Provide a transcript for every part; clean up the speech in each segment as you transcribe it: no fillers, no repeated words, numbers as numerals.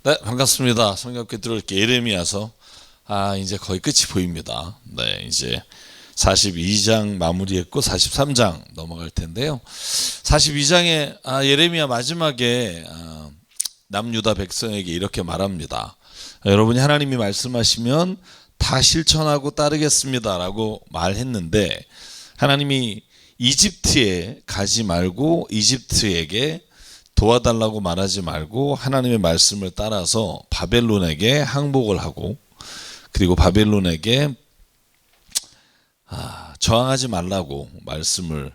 네, 반갑습니다. 성경께 들어올게 예레미야서 이제 거의 끝이 보입니다. 네, 이제 42장 마무리했고 43장 넘어갈 텐데요. 42장에 예레미야 마지막에 남유다 백성에게 이렇게 말합니다. 여러분이 하나님이 말씀하시면 다 실천하고 따르겠습니다라고 말했는데, 하나님이 이집트에 가지 말고 이집트에게 도와달라고 말하지 말고 하나님의 말씀을 따라서 바벨론에게 항복을 하고, 그리고 바벨론에게 저항하지 말라고 말씀을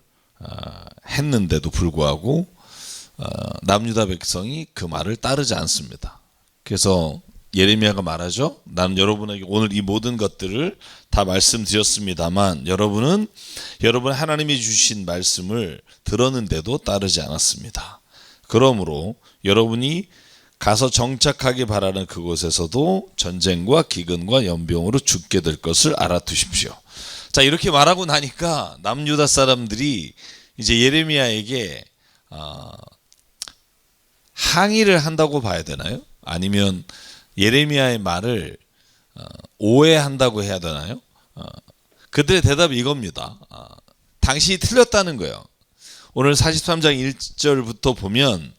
했는데도 불구하고 남유다 백성이 그 말을 따르지 않습니다. 그래서 예레미야가 말하죠. 나는 여러분에게 오늘 이 모든 것들을 다 말씀드렸습니다만 여러분 하나님이 주신 말씀을 들었는데도 따르지 않았습니다. 그러므로 여러분이 가서 정착하기 바라는 그곳에서도 전쟁과 기근과 연병으로 죽게 될 것을 알아두십시오. 자, 이렇게 말하고 나니까 남유다 사람들이 이제 예레미야에게 항의를 한다고 봐야 되나요? 아니면 예레미야의 말을 오해한다고 해야 되나요? 그들의 대답이 이겁니다. 당신이 틀렸다는 거예요. 오늘 43장 1절부터 보면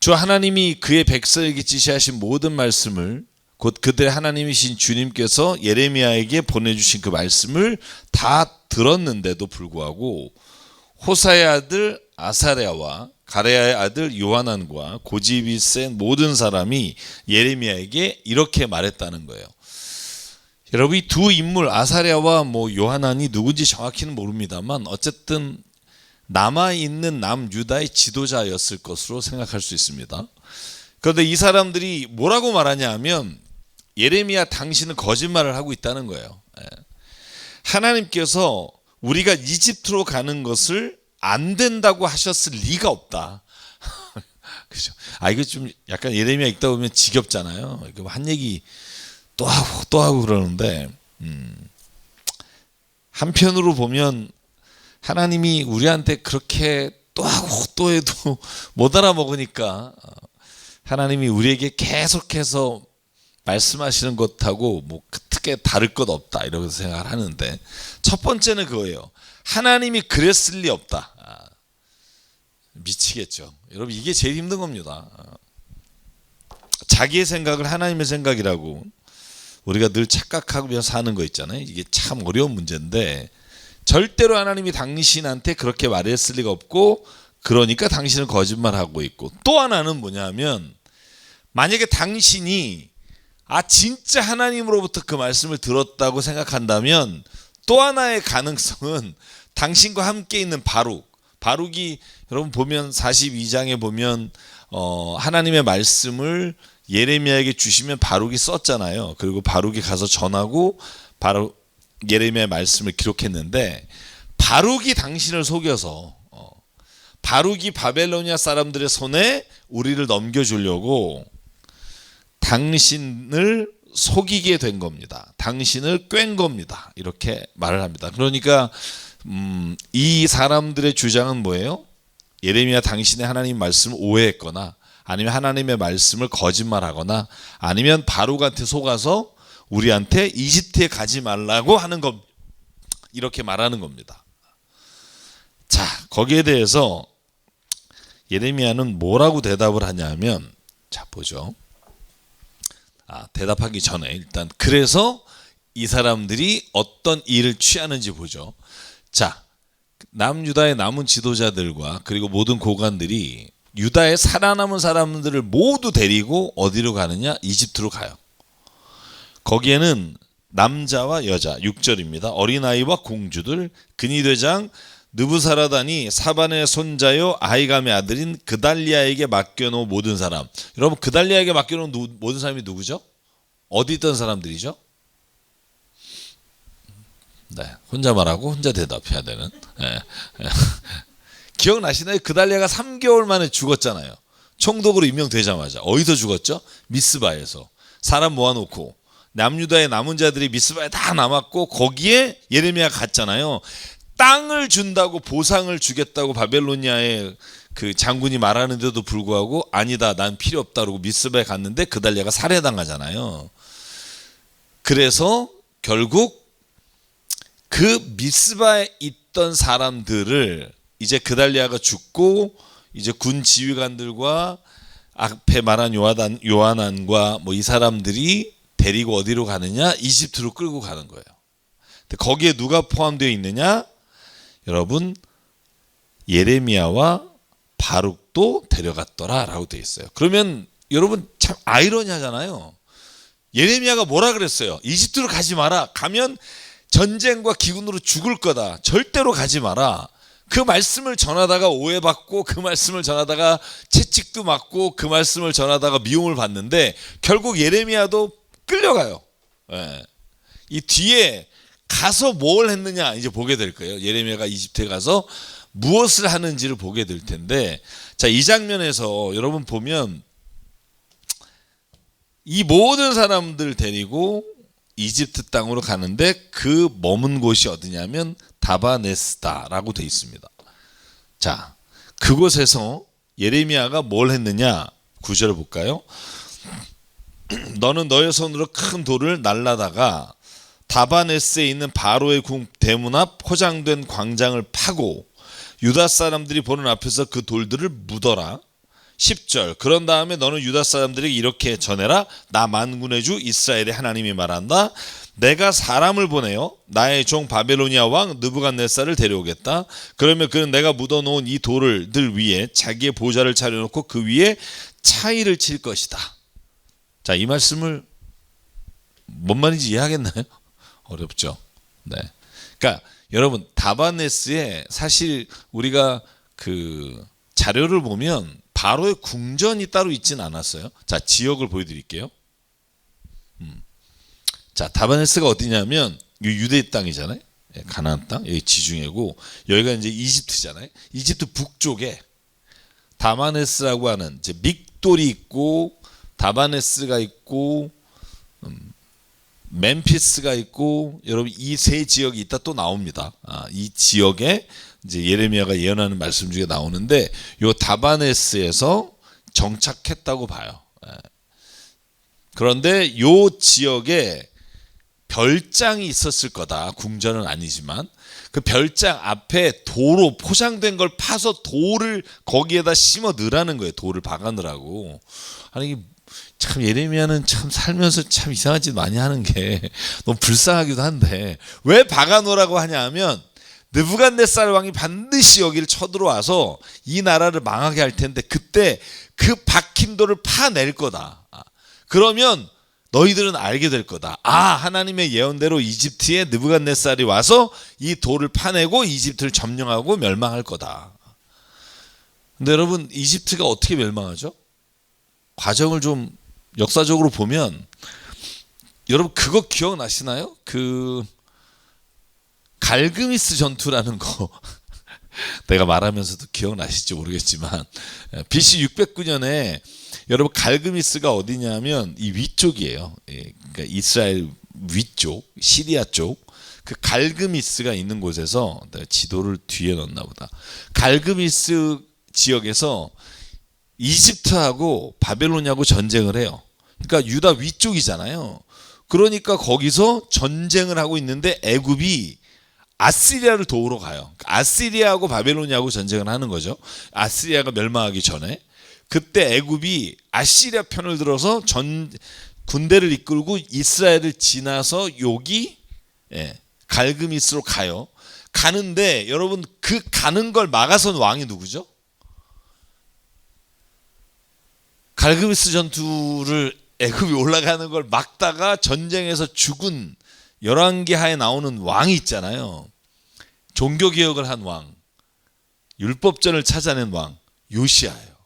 주 하나님이 그의 백성에게 지시하신 모든 말씀을, 곧 그들의 하나님이신 주님께서 예레미야에게 보내주신 그 말씀을 다 들었는데도 불구하고 호사의 아들 아사랴와 가레야의 아들 요하난과 고집이 센 모든 사람이 예레미야에게 이렇게 말했다는 거예요. 여러분, 이 두 인물 아사랴와 요하난이 누군지 정확히는 모릅니다만 어쨌든 남아있는 남유다의 지도자였을 것으로 생각할 수 있습니다. 그런데 이 사람들이 뭐라고 말하냐 하면 예레미야, 당신은 거짓말을 하고 있다는 거예요. 하나님께서 우리가 이집트로 가는 것을 안 된다고 하셨을 리가 없다. 그죠? 이거 좀 약간 예레미야 읽다 보면 지겹잖아요. 한 얘기 또 하고 그러는데, 한편으로 보면 하나님이 우리한테 그렇게 또 하고 또 해도 못 알아먹으니까 하나님이 우리에게 계속해서 말씀하시는 것하고 크게 다를 것 없다 이렇게 생각을 하는데, 첫 번째는 그거예요. 하나님이 그랬을 리 없다. 미치겠죠. 여러분, 이게 제일 힘든 겁니다. 자기의 생각을 하나님의 생각이라고 우리가 늘 착각하고 사는 거 있잖아요. 이게 참 어려운 문제인데, 절대로 하나님이 당신한테 그렇게 말했을 리가 없고, 그러니까 당신은 거짓말하고 있고, 또 하나는 뭐냐면 만약에 당신이 진짜 하나님으로부터 그 말씀을 들었다고 생각한다면 또 하나의 가능성은 당신과 함께 있는 바룩이 여러분 보면 42장에 보면 하나님의 말씀을 예레미야에게 주시면 바룩이 썼잖아요. 그리고 바룩이 가서 전하고 바로 예레미야의 말씀을 기록했는데, 바룩이 당신을 속여서 바룩이 바벨로니아 사람들의 손에 우리를 넘겨주려고 당신을 속이게 된 겁니다. 당신을 꿰은 겁니다. 이렇게 말을 합니다. 그러니까 이 사람들의 주장은 뭐예요? 예레미야, 당신의 하나님 말씀을 오해했거나 아니면 하나님의 말씀을 거짓말하거나 아니면 바룩한테 속아서 우리한테 이집트에 가지 말라고 하는 것, 이렇게 말하는 겁니다. 자, 거기에 대해서 예레미야는 뭐라고 대답을 하냐면, 자 보죠. 대답하기 전에 일단 그래서 이 사람들이 어떤 일을 취하는지 보죠. 자, 남유다의 남은 지도자들과 그리고 모든 고관들이 유다에 살아남은 사람들을 모두 데리고 어디로 가느냐? 이집트로 가요. 거기에는 남자와 여자, 6절입니다. 어린아이와 공주들, 근위대장 느부사라단이 사반의 손자요 아히감의 아들인 그달리아에게 맡겨놓은 모든 사람. 여러분, 그달리아에게 맡겨놓은 모든 사람이 누구죠? 어디 있던 사람들이죠? 네, 혼자 말하고 혼자 대답해야 되는. 기억나시나요? 그달리아가 3개월 만에 죽었잖아요. 총독으로 임명되자마자. 어디서 죽었죠? 미스바에서. 사람 모아놓고 남유다의 남은 자들이 미스바에 다 남았고, 거기에 예레미야가 갔잖아요. 땅을 준다고, 보상을 주겠다고 바벨로니아의 그 장군이 말하는데도 불구하고 아니다, 난 필요 없다 그러고 미스바에 갔는데 그달리아가 살해당하잖아요. 그래서 결국 그 미스바에 있던 사람들을 이제 그달리아가 죽고 이제 군 지휘관들과 앞에 말한 요하난과 뭐 이 사람들이 데리고 어디로 가느냐? 이집트로 끌고 가는 거예요. 근데 거기에 누가 포함되어 있느냐? 여러분, 예레미야와 바룩도 데려갔더라라고 되어 있어요. 그러면 여러분 참 아이러니하잖아요. 예레미야가 뭐라 그랬어요? 이집트로 가지 마라. 가면 전쟁과 기근으로 죽을 거다. 절대로 가지 마라. 그 말씀을 전하다가 오해받고 그 말씀을 전하다가 채찍도 맞고 그 말씀을 전하다가 미움을 받는데 결국 예레미야도 끌려가요. 예. 이 뒤에 가서 뭘 했느냐 이제 보게 될 거예요. 예레미야가 이집트에 가서 무엇을 하는지를 보게 될 텐데, 자, 이 장면에서 여러분 보면 이 모든 사람들 데리고 이집트 땅으로 가는데 그 머문 곳이 어디냐면 다바네스다라고 되어 있습니다. 자, 그곳에서 예레미야가 뭘 했느냐? 9절을 볼까요? 너는 너의 손으로 큰 돌을 날라다가 다바네스에 있는 바로의 궁 대문 앞 포장된 광장을 파고 유다 사람들이 보는 앞에서 그 돌들을 묻어라. 10절, 그런 다음에 너는 유다 사람들에게 이렇게 전해라. 나 만군의 주 이스라엘의 하나님이 말한다. 내가 사람을 보내어 나의 종 바벨로니아 왕 느부갓네살을 데려오겠다. 그러면 그는 내가 묻어놓은 이 돌들 위에 자기의 보좌를 차려놓고 그 위에 차의를 칠 것이다. 자, 이 말씀을 뭔 말인지 이해하겠나요? 어렵죠. 네. 그러니까 여러분, 다바네스에 사실 우리가 그 자료를 보면 바로의 궁전이 따로 있진 않았어요. 자, 지역을 보여드릴게요. 자, 다바네스가 어디냐면 유대 땅이잖아요. 가나안 땅, 여기 지중해고 여기가 이제 이집트잖아요. 이집트 북쪽에 다바네스라고 하는 이제 믹돌이 있고 다바네스가 있고 멤피스가 있고, 여러분 이 세 지역이 있다 또 나옵니다. 이 지역에 이제 예레미야가 예언하는 말씀 중에 나오는데 요 다바네스에서 정착했다고 봐요. 그런데 요 지역에 별장이 있었을 거다. 궁전은 아니지만 그 별장 앞에 도로 포장된 걸 파서 돌을 거기에다 심어 넣으라는 거예요. 돌을 박아 넣으라고. 아니, 참 예레미야는 참 살면서 참 이상한 짓 많이 하는 게 너무 불쌍하기도 한데, 왜 박아 놓으라고 하냐 하면 느부갓네살 왕이 반드시 여기를 쳐들어와서 이 나라를 망하게 할 텐데 그때 그 박힌 돌을 파낼 거다. 그러면 너희들은 알게 될 거다. 하나님의 예언대로 이집트에 느부갓네살이 와서 이 돌을 파내고 이집트를 점령하고 멸망할 거다. 근데 여러분, 이집트가 어떻게 멸망하죠? 과정을 좀 역사적으로 보면, 여러분 그거 기억나시나요? 그 갈그미스 전투라는 거 내가 말하면서도 기억나실지 모르겠지만 BC 609년에 여러분 갈그미스가 어디냐면 이 위쪽이에요. 그러니까 이스라엘 위쪽, 시리아 쪽, 그 갈그미스가 있는 곳에서, 내가 지도를 뒤에 넣었나 보다. 갈그미스 지역에서 이집트하고 바벨론하고 전쟁을 해요. 그러니까 유다 위쪽이잖아요. 그러니까 거기서 전쟁을 하고 있는데 애굽이 아시리아를 도우러 가요. 아시리아하고 바벨론하고 전쟁을 하는 거죠. 아시리아가 멸망하기 전에. 그때 애굽이 아시리아 편을 들어서 군대를 이끌고 이스라엘을 지나서 여기 갈그미스로 가요. 가는데 여러분, 그 가는 걸 막아선 왕이 누구죠? 갈그미스 전투를 애굽이 올라가는 걸 막다가 전쟁에서 죽은 열왕기하에 나오는 왕이 있잖아요. 종교개혁을 한 왕, 율법전을 찾아낸 왕, 요시아예요.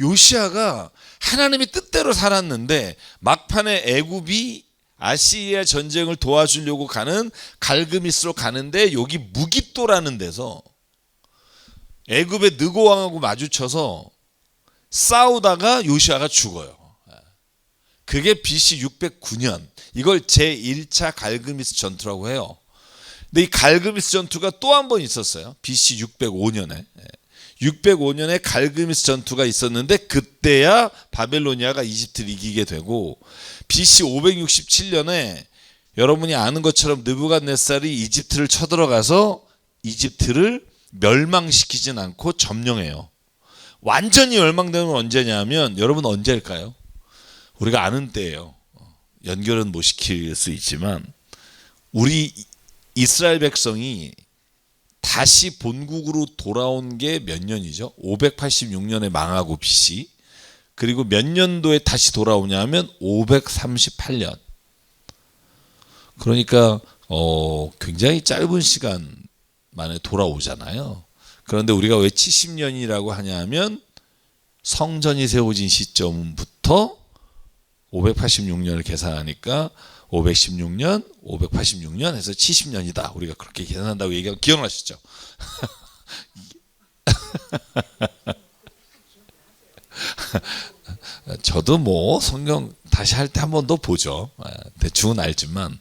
요시아가 하나님의 뜻대로 살았는데 막판에 애굽이 아시리아 전쟁을 도와주려고 가는 갈그미스로 가는데 여기 무깃도라는 데서 애굽의 느고 왕하고 마주쳐서 싸우다가 요시아가 죽어요. 그게 BC 609년. 이걸 제1차 갈그미스 전투라고 해요. 근데 이 갈그미스 전투가 또 한 번 있었어요. BC 605년에. 605년에 갈그미스 전투가 있었는데 그때야 바벨로니아가 이집트를 이기게 되고, BC 567년에 여러분이 아는 것처럼 느부갓네살이 이집트를 쳐들어가서 이집트를 멸망시키진 않고 점령해요. 완전히 멸망되는 건 언제냐면, 여러분 언제일까요? 우리가 아는 때예요. 연결은 못 시킬 수 있지만, 우리 이스라엘 백성이 다시 본국으로 돌아온 게 몇 년이죠? 586년에 망하고 BC. 그리고 몇 년도에 다시 돌아오냐면 538년. 그러니까 굉장히 짧은 시간 만에 돌아오잖아요. 그런데 우리가 왜 70년이라고 하냐면, 성전이 세워진 시점부터 586년을 계산하니까 516년, 586년 해서 70년이다. 우리가 그렇게 계산한다고 얘기하면 기억나시죠? 저도 뭐 성경 다시 할 때 한 번 더 보죠. 대충은 알지만.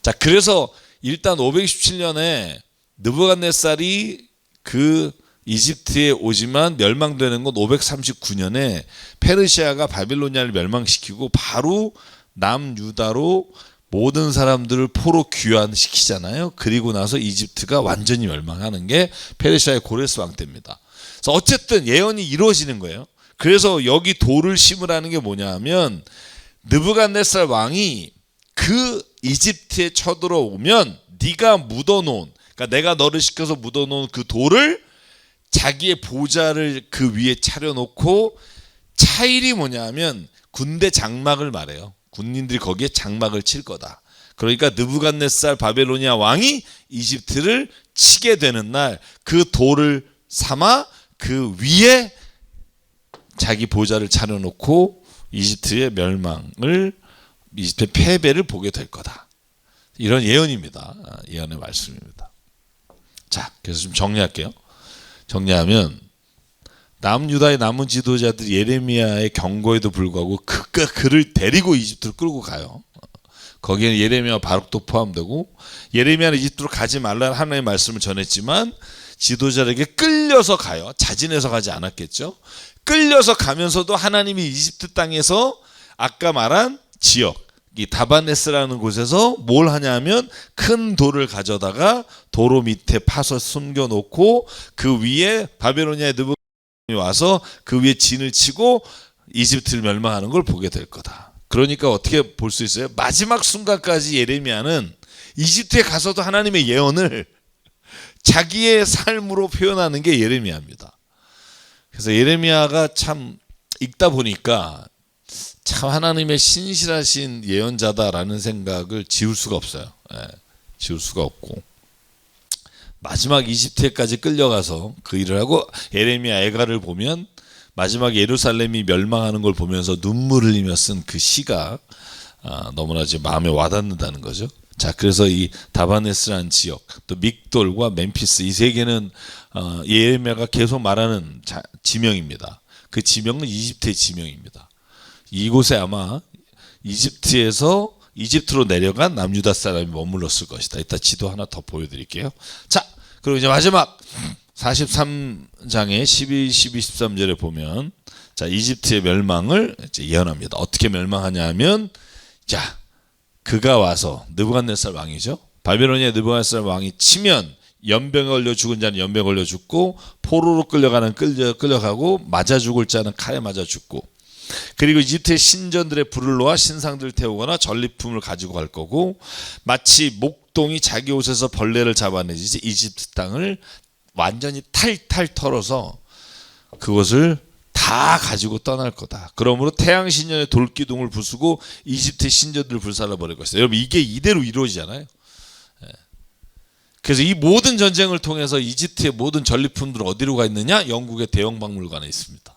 자, 그래서 일단 527년에 느부갓네살이 그 이집트에 오지만 멸망되는 건 539년에 페르시아가 바빌로니아를 멸망시키고 바로 남유다로 모든 사람들을 포로 귀환시키잖아요. 그리고 나서 이집트가 완전히 멸망하는 게 페르시아의 고레스 왕 때입니다. 그래서 어쨌든 예언이 이루어지는 거예요. 그래서 여기 돌을 심으라는 게 뭐냐면, 느부갓네살 왕이 그 이집트에 쳐들어오면 네가 묻어놓은, 그러니까 내가 너를 시켜서 묻어놓은 그 돌을 자기의 보좌를 그 위에 차려놓고, 차일이 뭐냐면 군대 장막을 말해요. 군인들이 거기에 장막을 칠 거다. 그러니까 느부갓네살 바벨로니아 왕이 이집트를 치게 되는 날, 그 돌을 삼아 그 위에 자기 보좌를 차려놓고 이집트의 멸망을, 이집트의 패배를 보게 될 거다. 이런 예언입니다. 예언의 말씀입니다. 자, 그래서 좀 정리할게요. 정리하면, 남유다의 남은 지도자들이 예레미야의 경고에도 불구하고 그를 데리고 이집트로 끌고 가요. 거기에는 예레미야와 바룩도 포함되고, 예레미야는 이집트로 가지 말라는 하나님의 말씀을 전했지만 지도자에게 끌려서 가요. 자진해서 가지 않았겠죠. 끌려서 가면서도 하나님이 이집트 땅에서 아까 말한 지역, 이 다바네스라는 곳에서 뭘 하냐면 큰 돌을 가져다가 도로 밑에 파서 숨겨놓고 그 위에 바벨로니아의 느부갓네살이 와서 그 위에 진을 치고 이집트를 멸망하는 걸 보게 될 거다. 그러니까 어떻게 볼 수 있어요? 마지막 순간까지 예레미야는 이집트에 가서도 하나님의 예언을 자기의 삶으로 표현하는 게 예레미야입니다. 그래서 예레미야가 참 읽다 보니까 참 하나님의 신실하신 예언자다라는 생각을 지울 수가 없어요. 지울 수가 없고, 마지막 이집트에까지 끌려가서 그 일을 하고, 예레미야 애가를 보면 마지막 예루살렘이 멸망하는 걸 보면서 눈물 흘리며 쓴 그 시가 너무나 제 마음에 와닿는다는 거죠. 자, 그래서 이 다바네스라는 지역, 또 믹돌과 멤피스, 이 세 개는 예레미야가 계속 말하는 지명입니다. 그 지명은 이집트의 지명입니다. 이곳에 아마 이집트로 내려간 남유다 사람이 머물렀을 것이다. 이따 지도 하나 더 보여드릴게요. 자, 그리고 이제 마지막 43장의 12, 12, 13절에 보면, 자, 이집트의 멸망을 이제 예언합니다. 어떻게 멸망하냐 하면, 자, 그가 와서, 느부갓네살 왕이죠. 바벨로니아 느부갓네살 왕이 치면 연병에 걸려 죽은 자는 연병에 걸려 죽고, 포로로 끌려가는 끌려가고, 맞아 죽을 자는 칼에 맞아 죽고, 그리고 이집트의 신전들의 불을 놓아 신상들을 태우거나 전리품을 가지고 갈 거고, 마치 목동이 자기 옷에서 벌레를 잡아내듯이 이집트 땅을 완전히 탈탈 털어서 그것을 다 가지고 떠날 거다. 그러므로 태양 신전의 돌기둥을 부수고 이집트의 신전들을 불살라 버릴 것이다. 여러분, 이게 이대로 이루어지잖아요. 그래서 이 모든 전쟁을 통해서 이집트의 모든 전리품들은 어디로 가 있느냐? 영국의 대형박물관에 있습니다.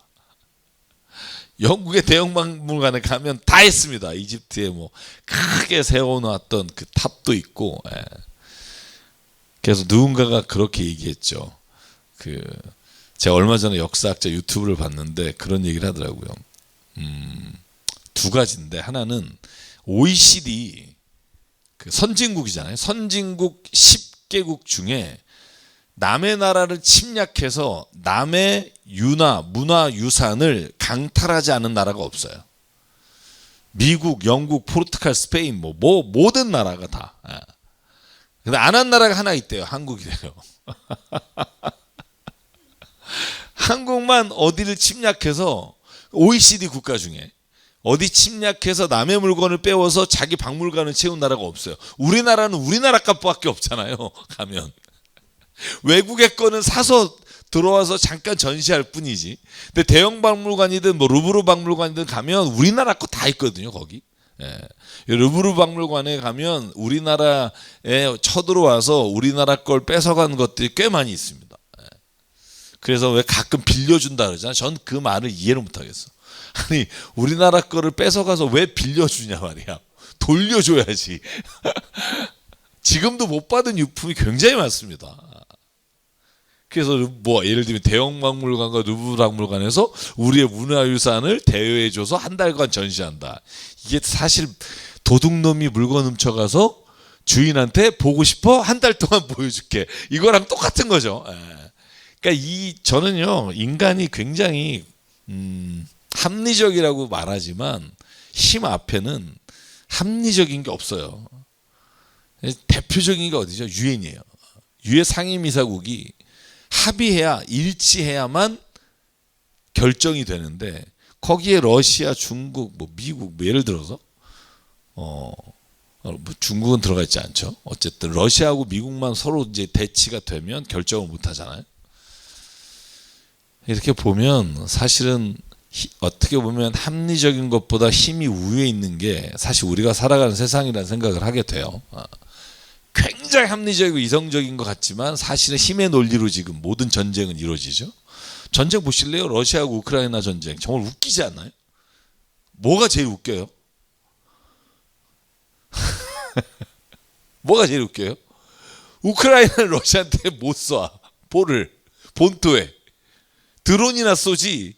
영국의 대형박물관에 가면 다 있습니다. 이집트에 뭐 크게 세워놨던 그 탑도 있고. 그래서 누군가가 그렇게 얘기했죠. 제가 얼마 전에 역사학자 유튜브를 봤는데 그런 얘기를 하더라고요. 두 가지인데, 하나는 OECD 그 선진국이잖아요. 선진국 10개국 중에 남의 나라를 침략해서 남의 문화 유산을 강탈하지 않은 나라가 없어요. 미국, 영국, 포르투갈, 스페인 모든 나라가 다. 근데 안 한 나라가 하나 있대요. 한국이래요. 한국만 어디를 침략해서 OECD 국가 중에 어디 침략해서 남의 물건을 빼워서 자기 박물관을 채운 나라가 없어요. 우리나라는 우리나라 값밖에 없잖아요. 가면 외국의 거는 사서 들어와서 잠깐 전시할 뿐이지. 근데 대형 박물관이든 루브르 박물관이든 가면 우리나라 거 다 있거든요. 거기. 루브르 박물관에 가면 우리나라에 쳐들어와서 우리나라 걸 뺏어간 것들이 꽤 많이 있습니다. 그래서 왜 가끔 빌려준다 그러잖아요. 전 그 말을 이해를 못하겠어. 아니 우리나라 거를 뺏어가서 왜 빌려주냐 말이야. 돌려줘야지. 지금도 못 받은 유품이 굉장히 많습니다. 그래서 예를 들면 대형 박물관과 루브르 박물관에서 우리의 문화유산을 대여해줘서 한 달간 전시한다. 이게 사실 도둑놈이 물건 훔쳐가서 주인한테 보고 싶어? 한 달 동안 보여줄게. 이거랑 똑같은 거죠. 그러니까 저는요 인간이 굉장히 합리적이라고 말하지만 힘 앞에는 합리적인 게 없어요. 대표적인 게 어디죠? 유엔이에요. 유엔 상임이사국이 합의해야 일치해야만 결정이 되는데 거기에 러시아, 중국, 미국 예를 들어서 중국은 들어가 있지 않죠. 어쨌든 러시아하고 미국만 서로 이제 대치가 되면 결정을 못 하잖아요. 이렇게 보면 사실은 어떻게 보면 합리적인 것보다 힘이 우위에 있는 게 사실 우리가 살아가는 세상이라는 생각을 하게 돼요. 굉장히 합리적이고 이성적인 것 같지만 사실은 힘의 논리로 지금 모든 전쟁은 이루어지죠. 전쟁 보실래요? 러시아하고 우크라이나 전쟁 정말 웃기지 않나요? 뭐가 제일 웃겨요? 뭐가 제일 웃겨요? 우크라이나는 러시아한테 못 쏴. 본토에 드론이나 쏘지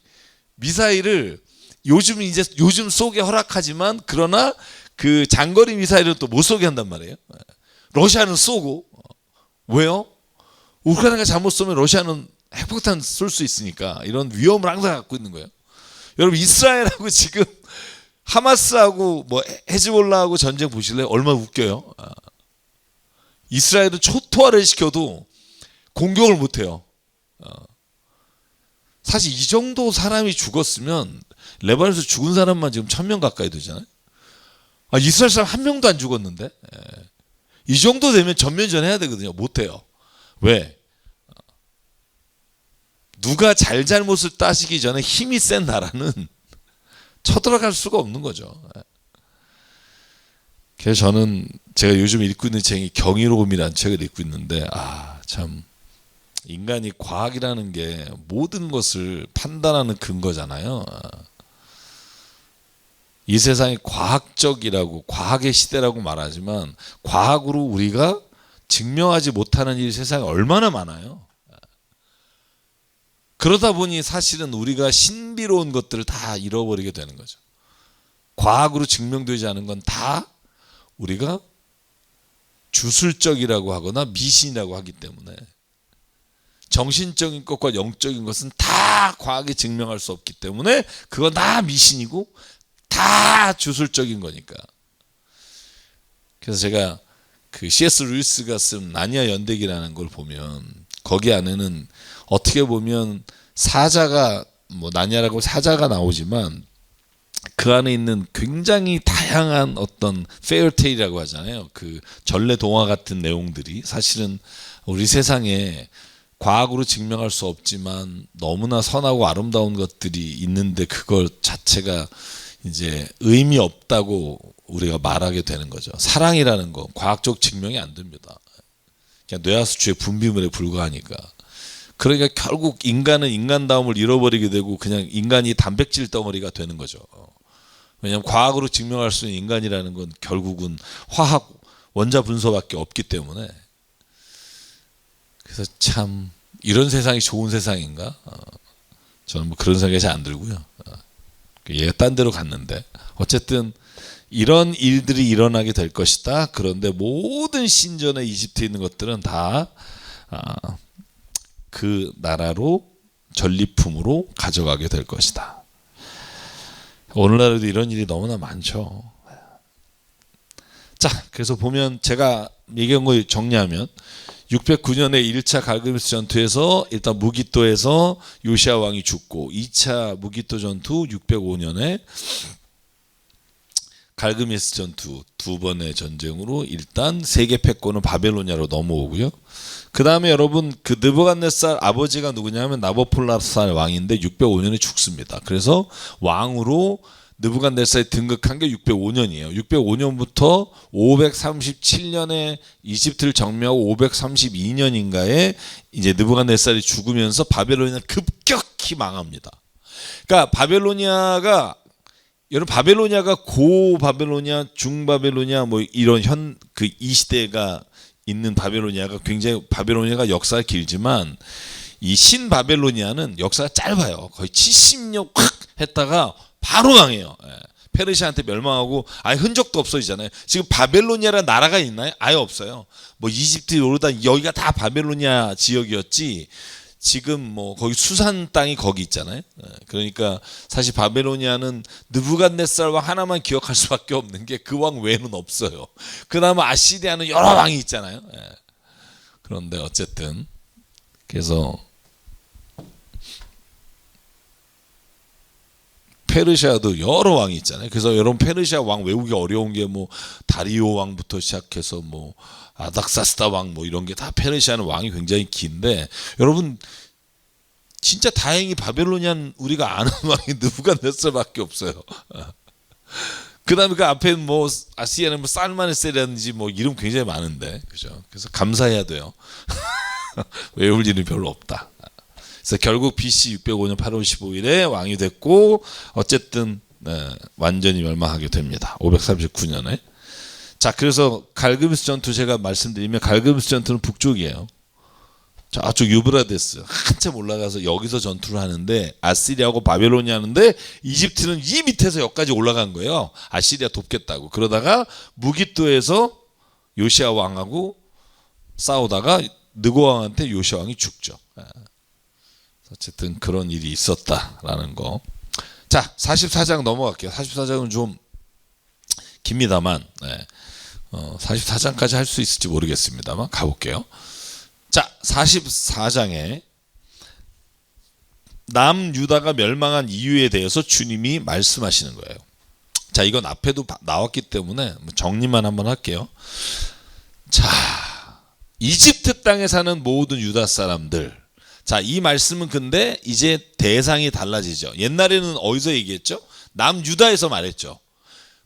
미사일을 요즘 쏘게 허락하지만 그러나 그 장거리 미사일은 또 못 쏘게 한단 말이에요. 러시아는 쏘고. 왜요? 우크라이나가 잘못 쏘면 러시아는 핵폭탄 쏠 수 있으니까 이런 위험을 항상 갖고 있는 거예요. 여러분 이스라엘하고 지금 하마스하고 헤즈볼라하고 전쟁 보실래요? 얼마나 웃겨요. 이스라엘은 초토화를 시켜도 공격을 못해요. 사실 이 정도 사람이 죽었으면 레바논에서 죽은 사람만 지금 1000명 가까이 되잖아요. 이스라엘 사람 한 명도 안 죽었는데 이 정도 되면 전면전 해야 되거든요. 못해요. 왜? 누가 잘못을 따지기 전에 힘이 센 나라는 쳐들어갈 수가 없는 거죠. 그래서 저는 제가 요즘 읽고 있는 책이 경이로움이라는 책을 읽고 있는데 참 인간이 과학이라는 게 모든 것을 판단하는 근거잖아요. 이 세상이 과학적이라고 과학의 시대라고 말하지만 과학으로 우리가 증명하지 못하는 일이 세상에 얼마나 많아요. 그러다 보니 사실은 우리가 신비로운 것들을 다 잃어버리게 되는 거죠. 과학으로 증명되지 않은 건 다 우리가 주술적이라고 하거나 미신이라고 하기 때문에 정신적인 것과 영적인 것은 다 과학이 증명할 수 없기 때문에 그건 다 미신이고 다 주술적인 거니까. 그래서 제가 그 C.S. 루이스가 쓴 나니아 연대기라는 걸 보면 거기 안에는 어떻게 보면 사자가 나니아라고 사자가 나오지만 그 안에 있는 굉장히 다양한 어떤 페어테일이라고 하잖아요. 그 전래 동화 같은 내용들이 사실은 우리 세상에 과학으로 증명할 수 없지만 너무나 선하고 아름다운 것들이 있는데 그걸 자체가 이제 의미 없다고 우리가 말하게 되는 거죠. 사랑이라는 거 과학적 증명이 안 됩니다. 그냥 뇌하수추의 분비물에 불과하니까. 그러니까 결국 인간은 인간다움을 잃어버리게 되고 그냥 인간이 단백질 덩어리가 되는 거죠. 왜냐하면 과학으로 증명할 수 있는 인간이라는 건 결국은 화학 원자 분소밖에 없기 때문에. 그래서 참 이런 세상이 좋은 세상인가? 저는 그런 생각이 잘 안 들고요. 얘가 딴 데로 갔는데 어쨌든 이런 일들이 일어나게 될 것이다. 그런데 모든 신전의 이집트에 있는 것들은 다 그 나라로 전리품으로 가져가게 될 것이다. 오늘날에도 이런 일이 너무나 많죠. 자, 그래서 보면 제가 얘기한 거 정리하면 609년에 1차 갈그미스 전투에서 일단 무기또에서 요시야 왕이 죽고 2차 무기또 전투 605년에 갈그미스 전투 두 번의 전쟁으로 일단 세계 패권은 바벨로니아로 넘어오고요. 그 다음에 여러분 그 느부갓네살 아버지가 누구냐면 나보폴라살 왕인데 605년에 죽습니다. 그래서 왕으로 느부갓네살이 등극한 게 605년이에요. 605년부터 537년에 이집트를 정리하고 532년인가에 이제 느부갓네살이 죽으면서 바벨로니아는 급격히 망합니다. 그러니까 바벨로니아가 여러분 바벨로니아가 고 바벨로니아, 중 바벨로니아 뭐 이런 그 이 시대가 있는 바벨로니아가 굉장히 바벨로니아가 역사가 길지만 이 신 바벨로니아는 역사가 짧아요. 거의 70년 확 했다가 바로 망해요. 페르시아한테 멸망하고 아예 흔적도 없어지잖아요. 지금 바벨로니아라는 나라가 있나요? 아예 없어요. 뭐 이집트, 요르단 여기가 다 바벨로니아 지역이었지. 지금 뭐 거기 수산 땅이 거기 있잖아요. 그러니까 사실 바벨로니아는 느부갓네살 왕 하나만 기억할 수밖에 없는 게 그 왕 외에는 없어요. 그나마 아시리아는 여러 왕이 있잖아요. 그런데 어쨌든 그래서 페르시아도 여러 왕이 있잖아요. 그래서 여러분 페르시아 왕 외우기 어려운 게 뭐 다리오 왕부터 시작해서 뭐 아닥사스다 왕 뭐 이런 게 다 페르시아는 왕이 굉장히 긴데 여러분 진짜 다행히 바벨로니안 우리가 아는 왕이 느부갓네살밖에 없어요. 그다음에 그 앞에 뭐 아시리아는 뭐 살마네세라든지 뭐 이름 굉장히 많은데 그죠? 그래서 감사해야 돼요. 외울 일은 별로 없다. 그래서 결국 BC 605년 8월 15일에 왕이 됐고 어쨌든 완전히 멸망하게 됩니다. 539년에. 자, 그래서 갈그미스 전투 제가 말씀드리면 갈그미스 전투는 북쪽이에요. 저쪽 유브라데스 한참 올라가서 여기서 전투를 하는데 아시리아하고 바벨론이 하는데 이집트는 이 밑에서 여기까지 올라간 거예요. 아시리아 돕겠다고. 그러다가 무기또에서 요시야 왕하고 싸우다가 느고 왕한테 요시야 왕이 죽죠. 어쨌든 그런 일이 있었다라는 거. 자, 44장 넘어갈게요. 44장은 좀 깁니다만 44장까지 할 수 있을지 모르겠습니다만 가볼게요. 자, 44장에 남유다가 멸망한 이유에 대해서 주님이 말씀하시는 거예요. 자, 이건 앞에도 나왔기 때문에 정리만 한번 할게요. 자, 이집트 땅에 사는 모든 유다 사람들. 자, 이 말씀은 근데 이제 대상이 달라지죠. 옛날에는 어디서 얘기했죠? 남유다에서 말했죠.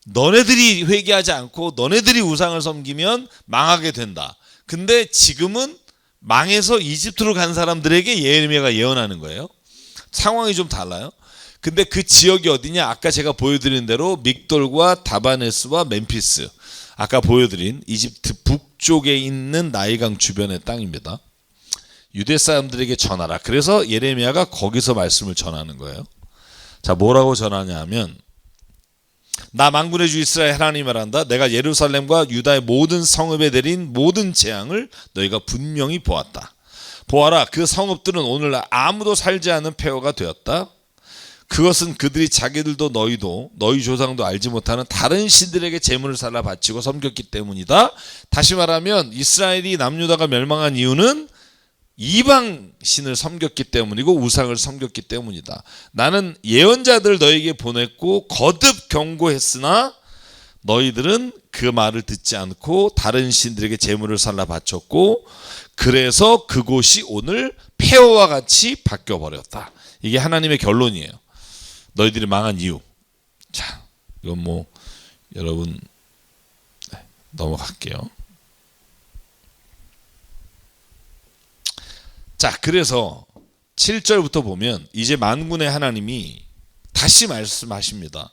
너네들이 회개하지 않고 너네들이 우상을 섬기면 망하게 된다. 근데 지금은 망해서 이집트로 간 사람들에게 예레미야가 예언하는 거예요. 상황이 좀 달라요. 근데 그 지역이 어디냐? 아까 제가 보여드린 대로 믹돌과 다바네스와 멤피스. 아까 보여드린 이집트 북쪽에 있는 나일강 주변의 땅입니다. 유대 사람들에게 전하라. 그래서 예레미야가 거기서 말씀을 전하는 거예요. 자, 뭐라고 전하냐 하면 나 만군의 주 이스라엘 하나님이 말한다. 내가 예루살렘과 유다의 모든 성읍에 내린 모든 재앙을 너희가 분명히 보았다. 보아라, 그 성읍들은 오늘날 아무도 살지 않은 폐허가 되었다. 그것은 그들이 자기들도 너희도 너희 조상도 알지 못하는 다른 신들에게 제물을 살라 바치고 섬겼기 때문이다. 다시 말하면 이스라엘이 남유다가 멸망한 이유는 이방 신을 섬겼기 때문이고 우상을 섬겼기 때문이다. 나는 예언자들 너에게 보냈고 거듭 경고했으나 너희들은 그 말을 듣지 않고 다른 신들에게 제물을 살라 바쳤고 그래서 그곳이 오늘 폐허와 같이 바뀌어 버렸다. 이게 하나님의 결론이에요. 너희들이 망한 이유. 자, 이건 뭐 여러분 넘어갈게요. 자, 그래서 7절부터 보면 이제 만군의 하나님이 다시 말씀하십니다.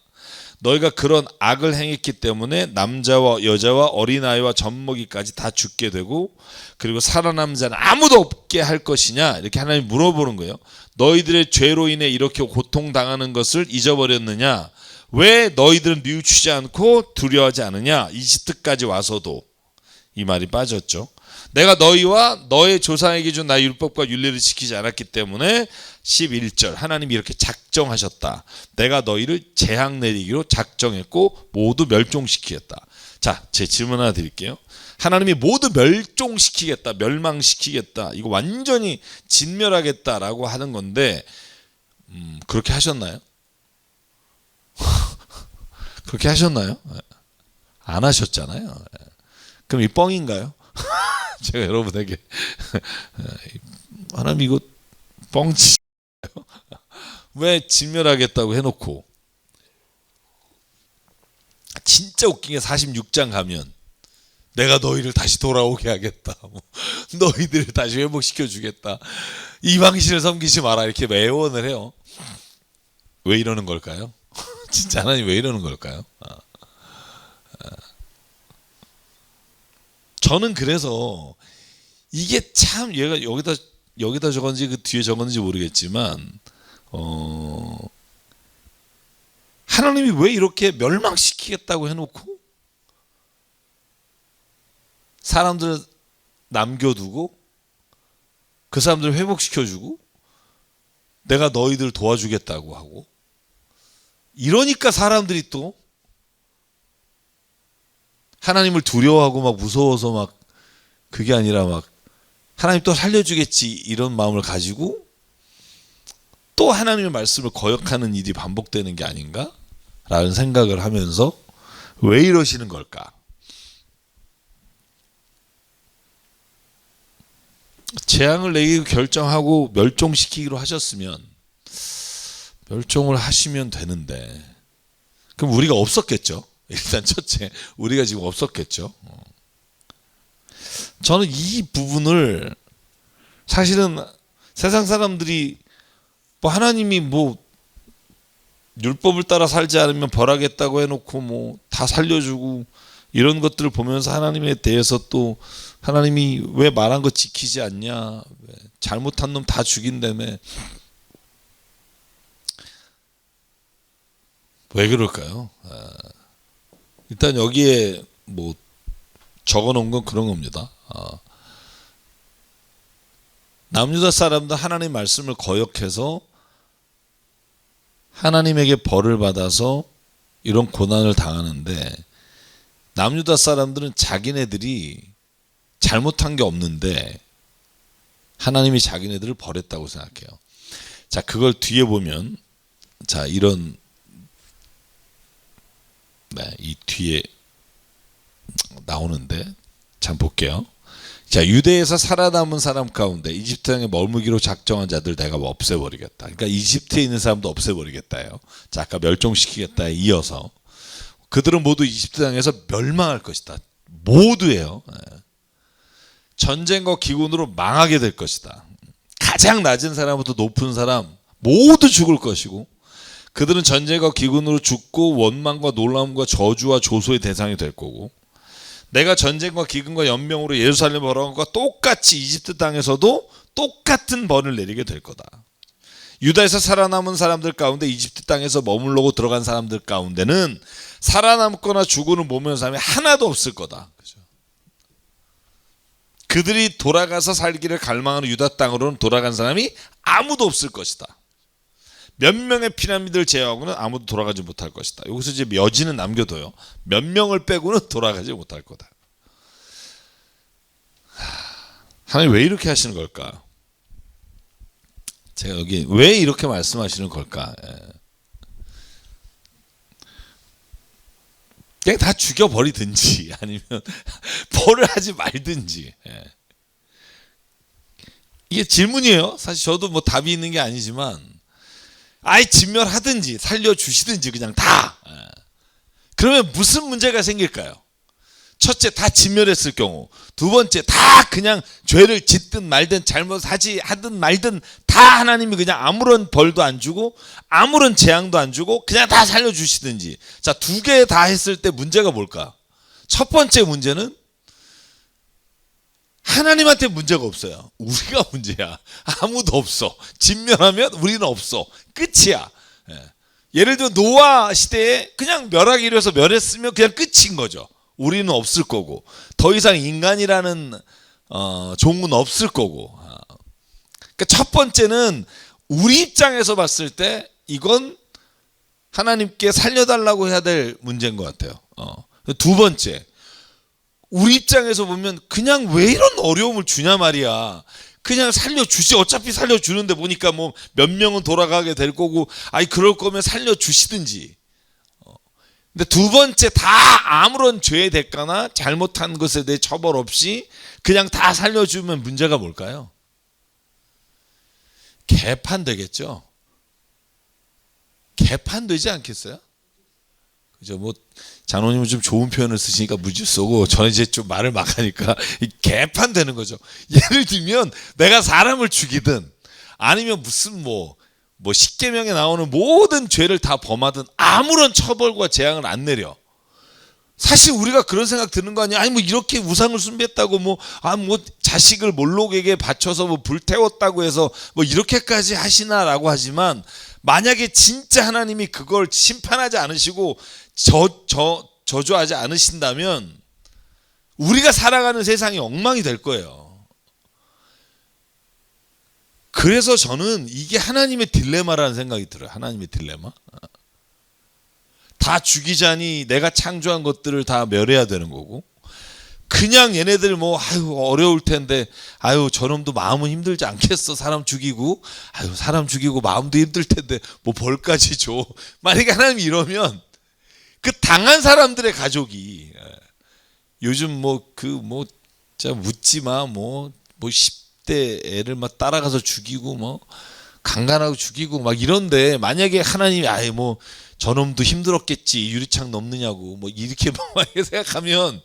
너희가 그런 악을 행했기 때문에 남자와 여자와 어린아이와 젖먹이까지 다 죽게 되고 그리고 살아남은 자는 아무도 없게 할 것이냐 이렇게 하나님이 물어보는 거예요. 너희들의 죄로 인해 이렇게 고통당하는 것을 잊어버렸느냐? 왜 너희들은 뉘우치지 않고 두려워하지 않느냐? 이집트까지 와서도 이 말이 빠졌죠. 내가 너희와 너의 조상에게 준 나의 율법과 윤례를 지키지 않았기 때문에 11절 하나님이 이렇게 작정하셨다. 내가 너희를 재앙 내리기로 작정했고 모두 멸종시키겠다. 자, 제 질문 하나 드릴게요. 하나님이 모두 멸종시키겠다, 멸망시키겠다, 이거 완전히 진멸하겠다라고 하는 건데 그렇게 하셨나요? 그렇게 하셨나요? 안 하셨잖아요. 그럼 이 뻥인가요? 제가 여러분에게 하나님 이거 뻥치요? 왜 진멸하겠다고 해놓고 진짜 웃긴 게 46장 가면 내가 너희를 다시 돌아오게 하겠다. 너희들을 다시 회복시켜 주겠다. 이방신을 섬기지 마라. 이렇게 애원을 해요. 왜 이러는 걸까요? 진짜 하나님 왜 이러는 걸까요? 저는 그래서 이게 참 얘가 여기다 적었는지 그 뒤에 적었는지 모르겠지만 하나님이 왜 이렇게 멸망시키겠다고 해놓고 사람들을 남겨두고 그 사람들을 회복시켜주고 내가 너희들 도와주겠다고 하고 이러니까 사람들이 또 하나님을 두려워하고 막 무서워서 막 그게 아니라 막 하나님 또 살려주겠지 이런 마음을 가지고 또 하나님의 말씀을 거역하는 일이 반복되는 게 아닌가? 라는 생각을 하면서 왜 이러시는 걸까? 재앙을 내기로 결정하고 멸종시키기로 하셨으면 멸종을 하시면 되는데 그럼 우리가 없었겠죠. 일단 첫째 우리가 지금 없었겠죠. 저는 이 부분을 사실은 세상 사람들이 뭐 하나님이 뭐 율법을 따라 살지 않으면 벌하겠다고 해놓고 뭐 다 살려주고 이런 것들을 보면서 하나님에 대해서 또 하나님이 왜 말한 거 지키지 않냐, 왜 잘못한 놈 다 죽인다며, 왜 그럴까요? 일단 여기에 뭐 적어놓은 건 그런 겁니다. 남유다 사람들 하나님 말씀을 거역해서 하나님에게 벌을 받아서 이런 고난을 당하는데 남유다 사람들은 자기네들이 잘못한 게 없는데 하나님이 자기네들을 벌했다고 생각해요. 자, 그걸 뒤에 보면 자 이런 이 뒤에 나오는데 참 볼게요. 자, 유대에서 살아남은 사람 가운데 이집트 땅에 머무기로 작정한 자들 내가 없애버리겠다. 그러니까 이집트에 있는 사람도 없애버리겠다요. 자, 아까 멸종시키겠다에 이어서 그들은 모두 이집트 땅에서 멸망할 것이다. 모두예요. 전쟁과 기근으로 망하게 될 것이다. 가장 낮은 사람부터 높은 사람 모두 죽을 것이고 그들은 전쟁과 기근으로 죽고 원망과 놀라움과 저주와 조소의 대상이 될 거고 내가 전쟁과 기근과 연명으로 예루살렘을 벌한 것과 똑같이 이집트 땅에서도 똑같은 벌을 내리게 될 거다. 유다에서 살아남은 사람들 가운데 이집트 땅에서 머물러고 들어간 사람들 가운데는 살아남거나 죽음을 모면한 사람이 하나도 없을 거다. 그죠? 그들이 돌아가서 살기를 갈망하는 유다 땅으로는 돌아간 사람이 아무도 없을 것이다. 몇 명의 피라미드를 제외하고는 아무도 돌아가지 못할 것이다. 여기서 이제 여지는 남겨둬요. 몇 명을 빼고는 돌아가지 못할 거다. 하나님 왜 이렇게 하시는 걸까? 제가 여기 왜 이렇게 말씀하시는 걸까? 그냥 다 죽여버리든지 아니면 벌을 하지 말든지. 이게 질문이에요. 사실 저도 뭐 답이 있는 게 아니지만 아예 진멸하든지 살려주시든지 그냥 다. 그러면 무슨 문제가 생길까요? 첫째, 다 진멸했을 경우. 두 번째, 다 그냥 죄를 짓든 말든 하든 말든 다 하나님이 그냥 아무런 벌도 안 주고 아무런 재앙도 안 주고 그냥 다 살려주시든지. 자, 두 개 다 했을 때 문제가 뭘까? 첫 번째 문제는 하나님한테 문제가 없어요. 우리가 문제야. 아무도 없어. 진멸하면 우리는 없어. 끝이야. 예를 들어 노아 시대에 그냥 멸하기로 해서 멸했으면 그냥 끝인 거죠. 우리는 없을 거고 더 이상 인간이라는 종은 없을 거고. 그러니까 첫 번째는 우리 입장에서 봤을 때 이건 하나님께 살려달라고 해야 될 문제인 것 같아요. 두 번째, 우리 입장에서 보면 그냥 왜 이런 어려움을 주냐 말이야. 그냥 살려주지. 어차피 살려주는데 보니까 뭐 몇 명은 돌아가게 될 거고, 아이 그럴 거면 살려주시든지. 근데 두 번째, 다 아무런 죄의 대가나 잘못한 것에 대해 처벌 없이 그냥 다 살려주면 문제가 뭘까요? 개판 되겠죠. 개판 되지 않겠어요? 그죠? 뭐 장로님은 좀 좋은 표현을 쓰시니까 무지 쏘고, 저는 이제 좀 말을 막 하니까 개판 되는 거죠. 예를 들면 내가 사람을 죽이든 아니면 무슨 뭐 십계명에 나오는 모든 죄를 다 범하든 아무런 처벌과 재앙을 안 내려. 사실 우리가 그런 생각 드는 거 아니야? 아니 뭐 이렇게 우상을 숭배했다고 뭐 자식을 몰록에게 바쳐서 뭐 불태웠다고 해서 뭐 이렇게까지 하시나라고 하지만, 만약에 진짜 하나님이 그걸 심판하지 않으시고 저주하지 않으신다면 우리가 살아가는 세상이 엉망이 될 거예요. 그래서 저는 이게 하나님의 딜레마라는 생각이 들어요. 하나님의 딜레마. 다 죽이자니 내가 창조한 것들을 다 멸해야 되는 거고, 그냥 얘네들 뭐 어려울 텐데 저놈도 마음은 힘들지 않겠어. 사람 죽이고 사람 죽이고 마음도 힘들 텐데 뭐 벌까지 줘. 만약에 하나님이 이러면 그 당한 사람들의 가족이 요즘 진짜 묻지 마 뭐 10대 애를 막 따라가서 죽이고 뭐 강간하고 죽이고 막 이런데, 만약에 하나님이 뭐 저놈도 힘들었겠지 유리창 넘느냐고 뭐 이렇게 생각하면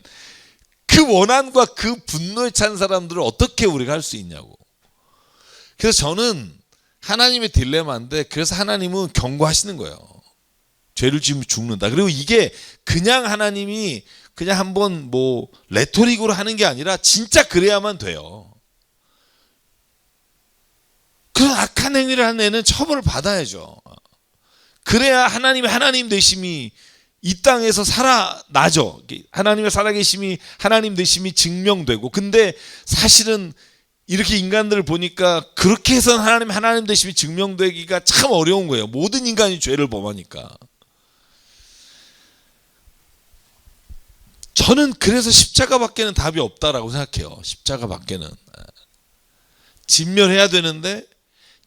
그 원한과 그 분노에 찬 사람들을 어떻게 우리가 할 수 있냐고. 그래서 저는 하나님의 딜레마인데, 그래서 하나님은 경고하시는 거예요. 죄를 지으면 죽는다. 그리고 이게 그냥 하나님이 그냥 한번 뭐 레토릭으로 하는 게 아니라 진짜 그래야만 돼요. 그런 악한 행위를 한 애는 처벌을 받아야죠. 그래야 하나님의 하나님 되심이 이 땅에서 살아나죠. 하나님의 살아계심이, 하나님 되심이 증명되고. 근데 사실은 이렇게 인간들을 보니까 그렇게 해서는 하나님 되심이 증명되기가 참 어려운 거예요. 모든 인간이 죄를 범하니까. 저는 그래서 십자가밖에는 답이 없다라고 생각해요. 십자가밖에는. 진멸해야 되는데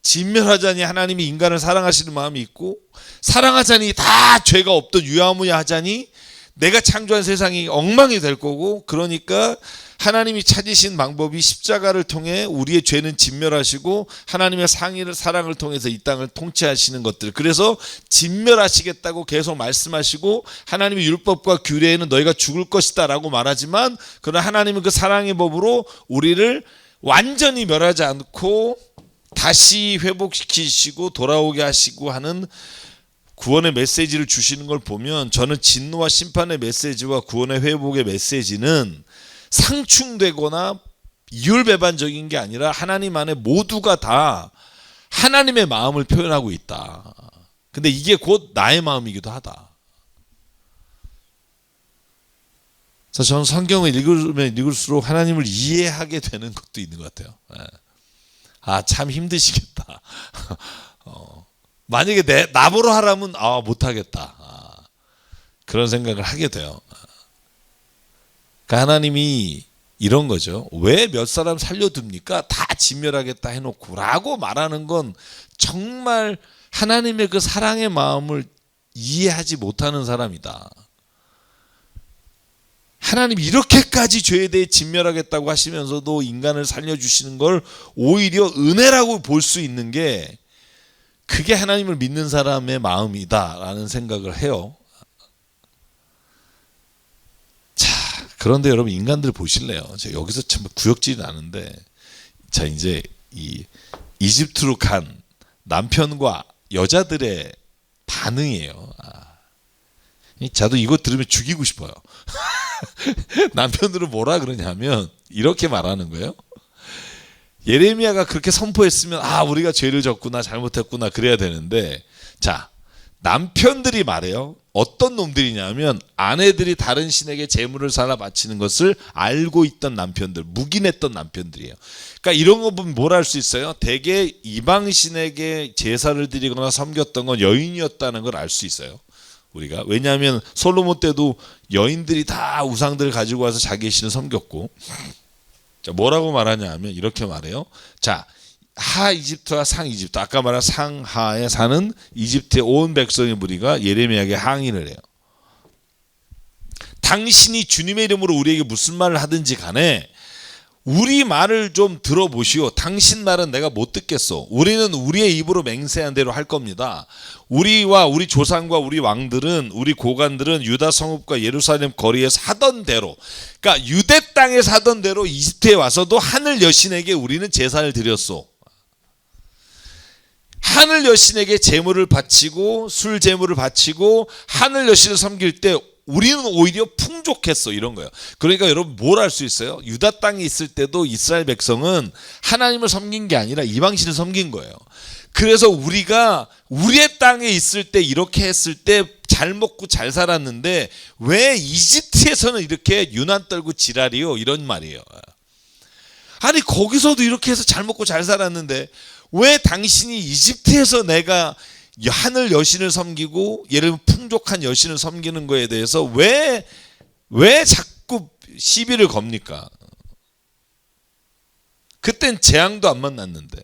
진멸하자니 하나님이 인간을 사랑하시는 마음이 있고, 사랑하자니 다 죄가 없던 유아무야 하자니 내가 창조한 세상이 엉망이 될 거고, 그러니까 하나님이 찾으신 방법이 십자가를 통해 우리의 죄는 진멸하시고 하나님의 사랑을 통해서 이 땅을 통치하시는 것들. 그래서 진멸하시겠다고 계속 말씀하시고, 하나님의 율법과 규례에는 너희가 죽을 것이다 라고 말하지만, 그러나 하나님은 그 사랑의 법으로 우리를 완전히 멸하지 않고 다시 회복시키시고 돌아오게 하시고 하는 구원의 메시지를 주시는 걸 보면, 저는 진노와 심판의 메시지와 구원의 회복의 메시지는 상충되거나 이율배반적인 게 아니라 하나님 안에 모두가 다 하나님의 마음을 표현하고 있다. 근데 이게 곧 나의 마음이기도 하다. 그래서 저는 성경을 읽으면 읽을수록 하나님을 이해하게 되는 것도 있는 것 같아요. 참 힘드시겠다. 만약에 나보러 하라면 못하겠다. 그런 생각을 하게 돼요. 그러니까 하나님이 이런 거죠. 왜 몇 사람 살려둡니까? 다 진멸하겠다 해놓고 라고 말하는 건 정말 하나님의 그 사랑의 마음을 이해하지 못하는 사람이다. 하나님이 이렇게까지 죄에 대해 진멸하겠다고 하시면서도 인간을 살려주시는 걸 오히려 은혜라고 볼 수 있는 게, 그게 하나님을 믿는 사람의 마음이다라는 생각을 해요. 자, 그런데 여러분, 인간들 보실래요? 제가 여기서 참 구역질이 나는데, 자, 이제 이 이집트로 간 남편과 여자들의 반응이에요. 저도 이거 들으면 죽이고 싶어요. 남편들은 뭐라 그러냐면 이렇게 말하는 거예요. 예레미야가 그렇게 선포했으면 우리가 죄를 졌구나, 잘못했구나 그래야 되는데, 자, 남편들이 말해요. 어떤 놈들이냐면 아내들이 다른 신에게 제물을 살아 바치는 것을 알고 있던 남편들, 묵인했던 남편들이에요. 그러니까 이런 거 보면 뭘 알 수 있어요? 대개 이방 신에게 제사를 드리거나 섬겼던 건 여인이었다는 걸 알 수 있어요. 우리가 왜냐하면 솔로몬 때도 여인들이 다 우상들을 가지고 와서 자기 신을 섬겼고, 자, 뭐라고 말하냐 하면 이렇게 말해요. 자, 하 이집트와 상 이집트, 아까 말한 상하에 사는 이집트의 온 백성의 무리가 예레미야에게 항의를 해요. 당신이 주님의 이름으로 우리에게 무슨 말을 하든지 간에 우리 말을 좀 들어보시오. 당신 말은 내가 못 듣겠소. 우리는 우리의 입으로 맹세한 대로 할 겁니다. 우리와 우리 조상과 우리 왕들은, 우리 고관들은 유다 성읍과 예루살렘 거리에서 하던 대로, 그러니까 유대 땅에 사던 대로 이집트에 와서도 하늘 여신에게 우리는 제사를 드렸소. 하늘 여신에게 제물을 바치고 술 제물을 바치고 하늘 여신을 섬길 때 우리는 오히려 풍족했어, 이런 거예요. 그러니까 여러분 뭘 알 수 있어요? 유다 땅에 있을 때도 이스라엘 백성은 하나님을 섬긴 게 아니라 이방신을 섬긴 거예요. 그래서 우리가 우리의 땅에 있을 때 이렇게 했을 때 잘 먹고 잘 살았는데 왜 이집트에서는 이렇게 유난 떨고 지랄이요? 이런 말이에요. 아니 거기서도 이렇게 해서 잘 먹고 잘 살았는데 왜 당신이 이집트에서 내가 하늘 여신을 섬기고 예를 들면 풍족한 여신을 섬기는 거에 대해서 왜 자꾸 시비를 겁니까? 그땐 재앙도 안 만났는데.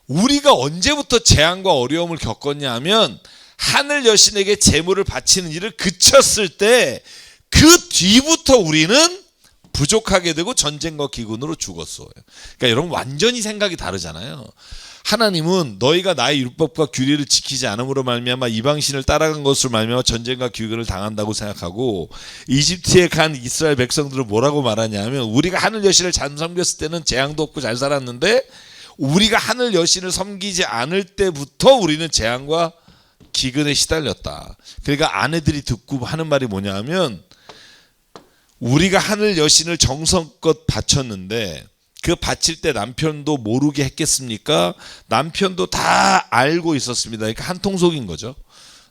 우리가 언제부터 재앙과 어려움을 겪었냐 하면 하늘 여신에게 제물을 바치는 일을 그쳤을 때 그 뒤부터 우리는 부족하게 되고 전쟁과 기근으로 죽었어요. 그러니까 여러분 완전히 생각이 다르잖아요. 하나님은 너희가 나의 율법과 규례를 지키지 않음으로 말미암아 이방신을 따라간 것으로 말미암아 전쟁과 기근을 당한다고 생각하고, 이집트에 간 이스라엘 백성들은 뭐라고 말하냐면 우리가 하늘 여신을 잘 섬겼을 때는 재앙도 없고 잘 살았는데 우리가 하늘 여신을 섬기지 않을 때부터 우리는 재앙과 기근에 시달렸다. 그러니까 아내들이 듣고 하는 말이 뭐냐 하면 우리가 하늘 여신을 정성껏 바쳤는데 그 바칠 때 남편도 모르게 했겠습니까? 남편도 다 알고 있었습니다. 그러니까 한통속인 거죠.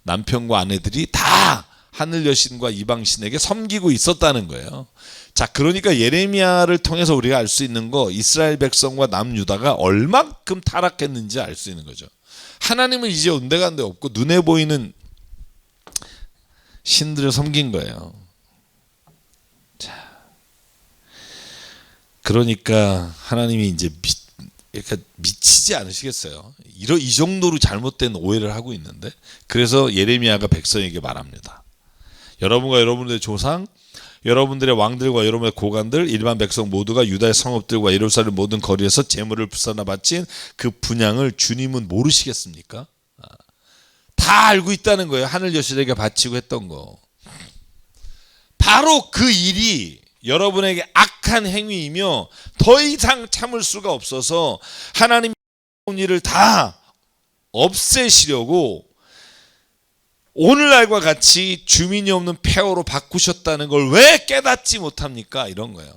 남편과 아내들이 다 하늘 여신과 이방신에게 섬기고 있었다는 거예요. 자, 그러니까 예레미야를 통해서 우리가 알 수 있는 거, 이스라엘 백성과 남유다가 얼만큼 타락했는지 알 수 있는 거죠. 하나님은 이제 온데간데 없고 눈에 보이는 신들을 섬긴 거예요. 자, 그러니까 하나님이 이제 미치지 않으시겠어요? 이 정도로 잘못된 오해를 하고 있는데, 그래서 예레미야가 백성에게 말합니다. 여러분과 여러분들의 조상, 여러분들의 왕들과 여러분의 고관들, 일반 백성 모두가 유다의 성읍들과 예루살렘 모든 거리에서 제물을 불사나 바친 그 분향을 주님은 모르시겠습니까? 다 알고 있다는 거예요. 하늘 여신에게 바치고 했던 거. 바로 그 일이 여러분에게 악한 행위이며 더 이상 참을 수가 없어서 하나님의 일을 다 없애시려고 오늘날과 같이 주민이 없는 폐허로 바꾸셨다는 걸 왜 깨닫지 못합니까? 이런 거예요.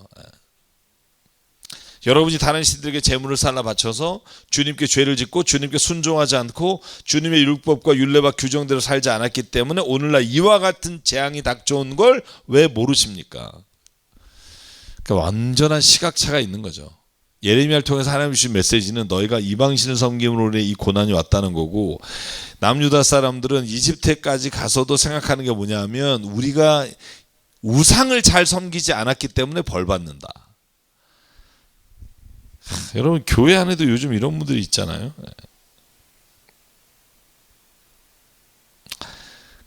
여러분이 다른 신들에게 제물을 살라 바쳐서 주님께 죄를 짓고 주님께 순종하지 않고 주님의 율법과 율례와 규정대로 살지 않았기 때문에 오늘날 이와 같은 재앙이 닥쳐온 걸 왜 모르십니까? 그러니까 완전한 시각차가 있는 거죠. 예레미야를 통해서 하나님 주신 메시지는 너희가 이방신을 섬김으로 이 고난이 왔다는 거고, 남유다 사람들은 이집트까지 가서도 생각하는 게 뭐냐면 우리가 우상을 잘 섬기지 않았기 때문에 벌 받는다. 여러분 교회 안에도 요즘 이런 분들이 있잖아요.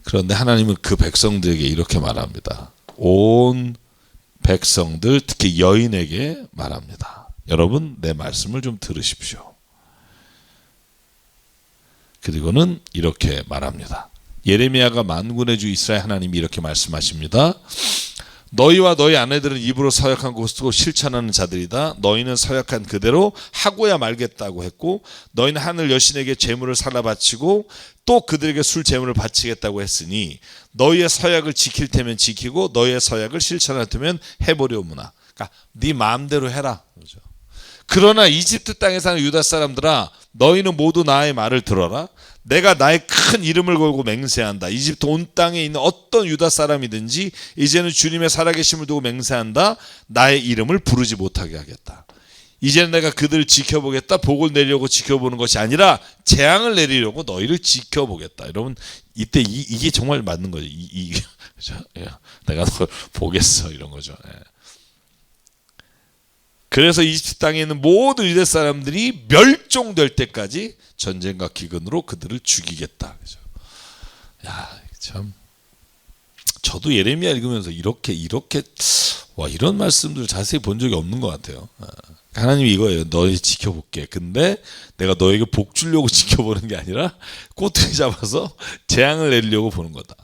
그런데 하나님은 그 백성들에게 이렇게 말합니다. 온 백성들, 특히 여인에게 말합니다. 여러분 내 말씀을 좀 들으십시오. 그리고는 이렇게 말합니다. 예레미야가 만군의 주 이스라엘 하나님이 이렇게 말씀하십니다. 너희와 너희 아내들은 입으로 서약한 것으로 실천하는 자들이다. 너희는 서약한 그대로 하고야 말겠다고 했고, 너희는 하늘 여신에게 제물을 살라 바치고 또 그들에게 술 제물을 바치겠다고 했으니 너희의 서약을 지킬 테면 지키고 너희의 서약을 실천할 테면 해보려무나. 그러니까 네 마음대로 해라. 그렇죠? 그러나 이집트 땅에 사는 유다 사람들아, 너희는 모두 나의 말을 들어라. 내가 나의 큰 이름을 걸고 맹세한다. 이집트 온 땅에 있는 어떤 유다 사람이든지 이제는 주님의 살아계심을 두고 맹세한다. 나의 이름을 부르지 못하게 하겠다. 이제는 내가 그들을 지켜보겠다. 복을 내리려고 지켜보는 것이 아니라 재앙을 내리려고 너희를 지켜보겠다. 여러분 이때 이게 정말 맞는 거죠. 그죠? 내가 널 보겠어 이런 거죠. 그래서 이집트 땅에 있는 모든 유대 사람들이 멸종될 때까지 전쟁과 기근으로 그들을 죽이겠다. 그죠? 야, 참. 저도 예레미야 읽으면서 이렇게 와 이런 말씀들 자세히 본 적이 없는 것 같아요. 하나님이 이거예요. 너희 지켜볼게. 근데 내가 너에게 복 주려고 지켜보는 게 아니라 꼬투리 잡아서 재앙을 내리려고 보는 거다.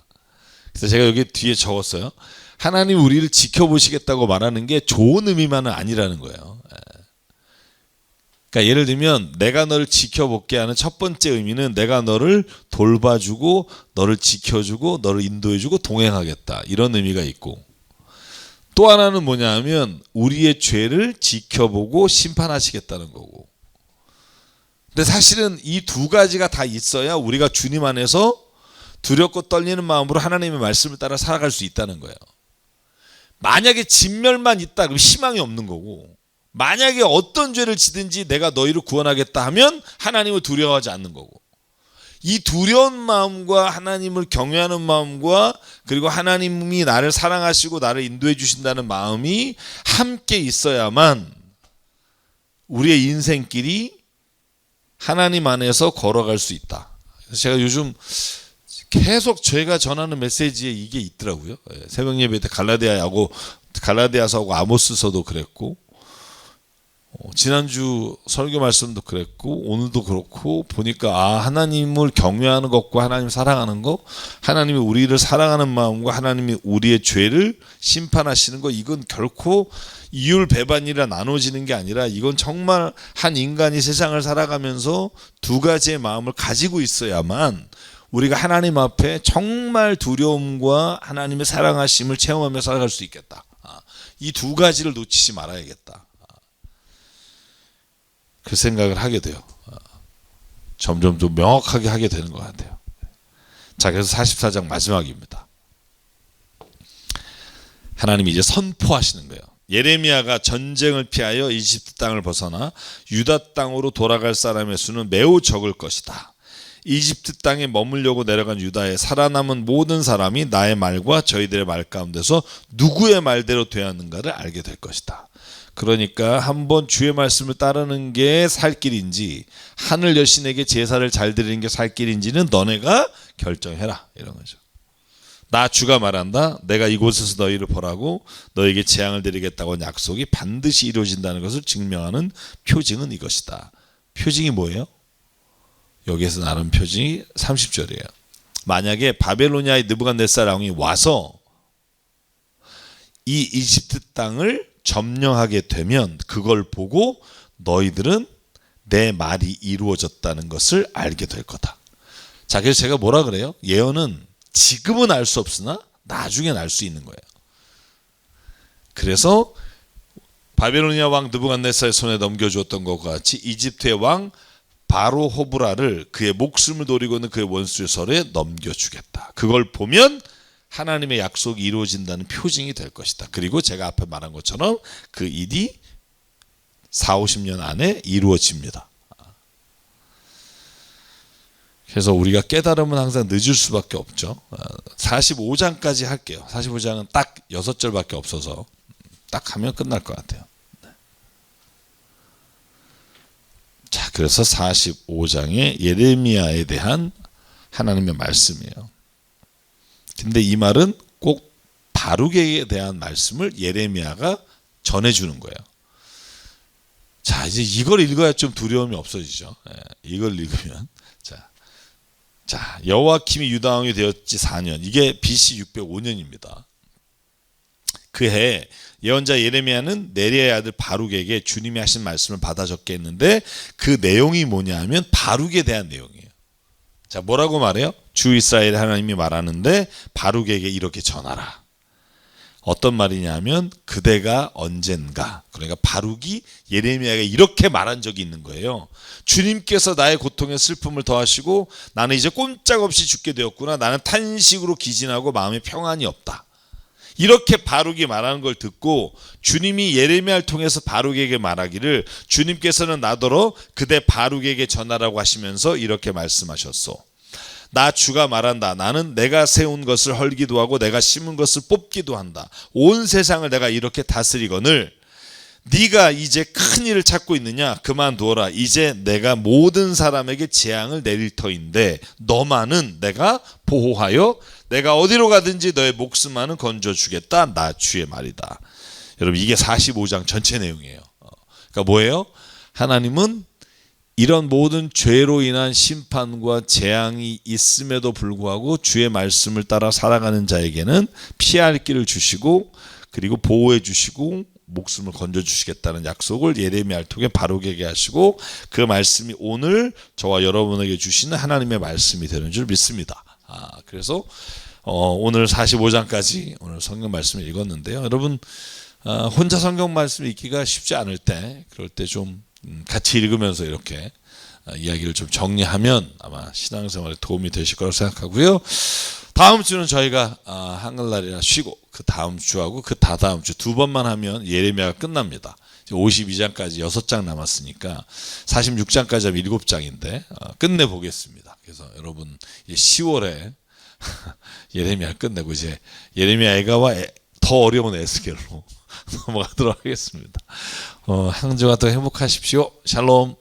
그래서 제가 여기 뒤에 적었어요. 하나님 우리를 지켜보시겠다고 말하는 게 좋은 의미만은 아니라는 거예요. 그러니까 예를 들면 내가 너를 지켜볼게 하는 첫 번째 의미는 내가 너를 돌봐주고 너를 지켜주고 너를 인도해주고 동행하겠다 이런 의미가 있고, 또 하나는 뭐냐 하면 우리의 죄를 지켜보고 심판하시겠다는 거고. 근데 사실은 이 두 가지가 다 있어야 우리가 주님 안에서 두렵고 떨리는 마음으로 하나님의 말씀을 따라 살아갈 수 있다는 거예요. 만약에 진멸만 있다 그러면 희망이 없는 거고, 만약에 어떤 죄를 지든지 내가 너희를 구원하겠다 하면 하나님을 두려워하지 않는 거고, 이 두려운 마음과 하나님을 경외하는 마음과 그리고 하나님이 나를 사랑하시고 나를 인도해 주신다는 마음이 함께 있어야만 우리의 인생길이 하나님 안에서 걸어갈 수 있다. 그래서 제가 요즘 계속 제가 전하는 메시지에 이게 있더라고요. 새벽 예배 때 갈라디아서하고 아모스서도 그랬고, 지난주 설교 말씀도 그랬고, 오늘도 그렇고 보니까 하나님을 경외하는 것과 하나님을 사랑하는 것, 하나님이 우리를 사랑하는 마음과 하나님이 우리의 죄를 심판하시는 것, 이건 결코 이율 배반이라 나눠지는 게 아니라 이건 정말 한 인간이 세상을 살아가면서 두 가지의 마음을 가지고 있어야만 우리가 하나님 앞에 정말 두려움과 하나님의 사랑하심을 체험하며 살아갈 수 있겠다. 이 두 가지를 놓치지 말아야겠다. 그 생각을 하게 돼요. 점점 좀 명확하게 하게 되는 것 같아요. 자, 그래서 44장 마지막입니다. 하나님이 이제 선포하시는 거예요. 예레미야가 전쟁을 피하여 이집트 땅을 벗어나 유다 땅으로 돌아갈 사람의 수는 매우 적을 것이다. 이집트 땅에 머물려고 내려간 유다에 살아남은 모든 사람이 나의 말과 저희들의 말 가운데서 누구의 말대로 되었는가를 알게 될 것이다. 그러니까 한번 주의 말씀을 따르는 게 살 길인지 하늘 여신에게 제사를 잘 드리는 게 살 길인지는 너네가 결정해라 이런 거죠. 나 주가 말한다. 내가 이곳에서 너희를 벌하고 너에게 재앙을 드리겠다고 한 약속이 반드시 이루어진다는 것을 증명하는 표징은 이것이다. 표징이 뭐예요? 여기에서 나눈 표징이 30절이에요. 만약에 바벨로니아의 느부갓네살 왕이 와서 이 이집트 땅을 점령하게 되면 그걸 보고 너희들은 내 말이 이루어졌다는 것을 알게 될 거다. 자, 그래서 제가 뭐라 그래요? 예언은 지금은 알 수 없으나 나중엔 알 수 있는 거예요. 그래서 바벨로니아 왕 느부갓네살의 손에 넘겨주었던 것과 같이 이집트의 왕 바로 호브라를 그의 목숨을 노리고 있는 그의 원수의 손에 넘겨주겠다. 그걸 보면 하나님의 약속이 이루어진다는 표징이 될 것이다. 그리고 제가 앞에 말한 것처럼 그 일이 40-50년 안에 이루어집니다. 그래서 우리가 깨달으면 항상 늦을 수밖에 없죠. 45장까지 할게요. 45장은 딱 6절밖에 없어서 딱 하면 끝날 것 같아요. 자, 그래서 45장의 예레미야에 대한 하나님의 말씀이에요. 근데 이 말은 꼭 바룩에 대한 말씀을 예레미야가 전해주는 거예요. 자, 이제 이걸 읽어야 좀 두려움이 없어지죠. 이걸 읽으면. 자, 여호와킴이 유다 왕이 되었지 4년. 이게 BC 605년입니다. 그해 예언자 예레미야는 네리야의 아들 바룩에게 주님이 하신 말씀을 받아 적게 했는데 그 내용이 뭐냐 하면 바룩에 대한 내용이에요. 자, 뭐라고 말해요? 주 이스라엘 하나님이 말하는데 바룩에게 이렇게 전하라. 어떤 말이냐면 그대가 언젠가, 그러니까 바룩이 예레미야가 이렇게 말한 적이 있는 거예요. 주님께서 나의 고통에 슬픔을 더하시고 나는 이제 꼼짝없이 죽게 되었구나. 나는 탄식으로 기진하고 마음에 평안이 없다. 이렇게 바룩이 말하는 걸 듣고 주님이 예레미야를 통해서 바룩에게 말하기를 주님께서는 나더러 그대 바룩에게 전하라고 하시면서 이렇게 말씀하셨소. 나 주가 말한다. 나는 내가 세운 것을 헐기도 하고 내가 심은 것을 뽑기도 한다. 온 세상을 내가 이렇게 다스리거늘 네가 이제 큰 일을 찾고 있느냐? 그만두어라. 이제 내가 모든 사람에게 재앙을 내릴 터인데 너만은 내가 보호하여 내가 어디로 가든지 너의 목숨만은 건져주겠다. 나 주의 말이다. 여러분 이게 45장 전체 내용이에요. 그러니까 뭐예요? 하나님은 이런 모든 죄로 인한 심판과 재앙이 있음에도 불구하고 주의 말씀을 따라 살아가는 자에게는 피할 길을 주시고 그리고 보호해 주시고 목숨을 건져주시겠다는 약속을 예레미야를 통해 바룩에게 하시고 그 말씀이 오늘 저와 여러분에게 주시는 하나님의 말씀이 되는 줄 믿습니다. 그래서 오늘 45장까지 오늘 성경 말씀을 읽었는데요. 여러분 혼자 성경 말씀 읽기가 쉽지 않을 때 그럴 때 좀 같이 읽으면서 이렇게 이야기를 좀 정리하면 아마 신앙생활에 도움이 되실 거라고 생각하고요. 다음 주는 저희가 한글날이라 쉬고 그 다음 주하고 그 다다음 주 두 번만 하면 예레미야가 끝납니다. 52장까지 6장 남았으니까 46장까지 하면 7장인데 끝내보겠습니다. 그래서 여러분 이제 10월에 예레미야 끝내고 이제 예레미야 애가와 더 어려운 에스겔로 넘어가도록 하겠습니다. 한 주가 더 행복하십시오. 샬롬.